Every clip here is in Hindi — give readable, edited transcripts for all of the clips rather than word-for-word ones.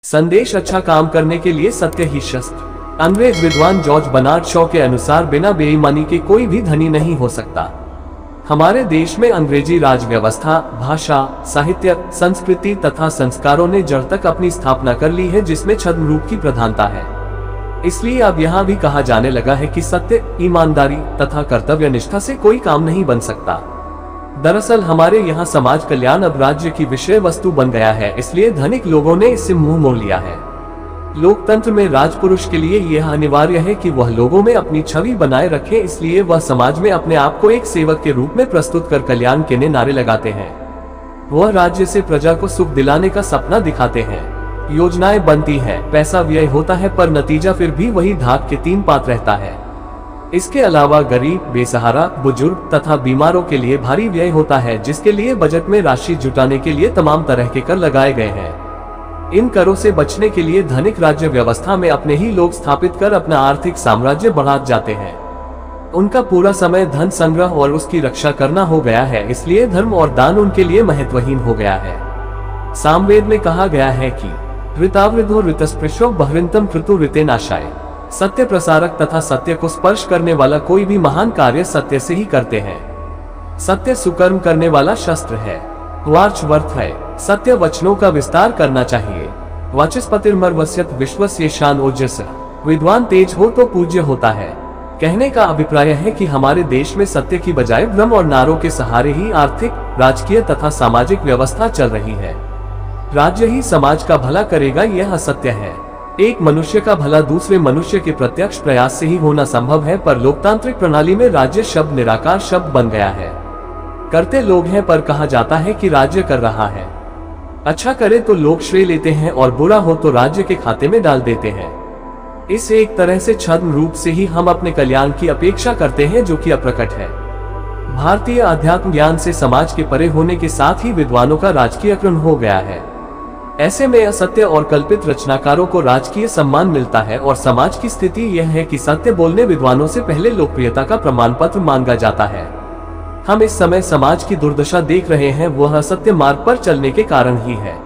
संदेश अच्छा काम करने के लिए सत्य ही शस्त्र। अंग्रेज विद्वान जॉर्ज बर्नार्ड शॉ के अनुसार बिना बेईमानी के कोई भी धनी नहीं हो सकता। हमारे देश में अंग्रेजी राज व्यवस्था, भाषा, साहित्य, संस्कृति तथा संस्कारों ने जड़ तक अपनी स्थापना कर ली है, जिसमें छद्म रूप की प्रधानता है। इसलिए अब यहाँ भी कहा जाने लगा है कि सत्य, ईमानदारी तथा कर्तव्य निष्ठा से कोई काम नहीं बन सकता। दरअसल हमारे यहाँ समाज कल्याण अब राज्य की विषय वस्तु बन गया है, इसलिए धनिक लोगों ने इससे मुंह मोड़ लिया है। लोकतंत्र में राजपुरुष के लिए यह अनिवार्य है कि वह लोगों में अपनी छवि बनाए रखे, इसलिए वह समाज में अपने आप को एक सेवक के रूप में प्रस्तुत कर कल्याण के नारे लगाते हैं। वह राज्य से प्रजा को सुख दिलाने का सपना दिखाते हैं। योजनाएं बनती हैं, पैसा व्यय होता है, पर नतीजा फिर भी वही धाक के तीन पात रहता है। इसके अलावा गरीब, बेसहारा, बुजुर्ग तथा बीमारों के लिए भारी व्यय होता है, जिसके लिए बजट में राशि जुटाने के लिए तमाम तरह के कर लगाए गए हैं। इन करों से बचने के लिए धनिक राज्य व्यवस्था में अपने ही लोग स्थापित कर अपना आर्थिक साम्राज्य बढ़ाते जाते हैं। उनका पूरा समय धन संग्रह और उसकी रक्षा करना हो गया है, इसलिए धर्म और दान उनके लिए महत्वहीन हो गया है। सामवेद में कहा गया है कि ऋतावृद्धो ऋतस्पृशो बहृन्तम क्रतु ऋतेनाशाय। सत्य प्रसारक तथा सत्य को स्पर्श करने वाला कोई भी महान कार्य सत्य से ही करते हैं। सत्य सुकर्म करने वाला शस्त्र है, वार्ष्वर्थ है। सत्य वचनों का विस्तार करना चाहिए। वाचस्पतिर्मर्वस्यत विश्वस्येषान ओजसः। विद्वान तेज हो तो पूज्य होता है। कहने का अभिप्राय है कि हमारे देश में सत्य की बजाय भ्रम और नारों के सहारे ही आर्थिक, राजकीय तथा सामाजिक व्यवस्था चल रही है। राज्य ही समाज का भला करेगा, यह असत्य है। एक मनुष्य का भला दूसरे मनुष्य के प्रत्यक्ष प्रयास से ही होना संभव है, पर लोकतांत्रिक प्रणाली में राज्य शब्द निराकार शब्द बन गया है। करते लोग हैं, पर कहा जाता है कि राज्य कर रहा है। अच्छा करे तो लोग श्रेय लेते हैं और बुरा हो तो राज्य के खाते में डाल देते हैं। इस एक तरह से छद्म रूप से ही हम अपने कल्याण की अपेक्षा करते हैं, जो कि अप्रकट है। भारतीय अध्यात्म ज्ञान से समाज के परे होने के साथ ही विद्वानों का राजकीयकरण हो गया है। ऐसे में असत्य और कल्पित रचनाकारों को राजकीय सम्मान मिलता है, और समाज की स्थिति यह है कि सत्य बोलने विद्वानों से पहले लोकप्रियता का प्रमाण पत्र मांगा जाता है। हम इस समय समाज की दुर्दशा देख रहे हैं, वह असत्य मार्ग पर चलने के कारण ही है।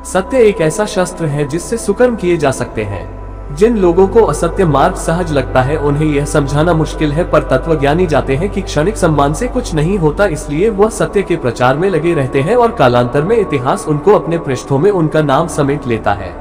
सत्य एक ऐसा शस्त्र है जिससे सुकर्म किए जा सकते हैं। जिन लोगों को असत्य मार्ग सहज लगता है, उन्हें यह समझाना मुश्किल है, पर तत्वज्ञानी जाते हैं कि क्षणिक सम्मान से कुछ नहीं होता, इसलिए वह सत्य के प्रचार में लगे रहते हैं और कालांतर में इतिहास उनको अपने पृष्ठों में उनका नाम समेट लेता है।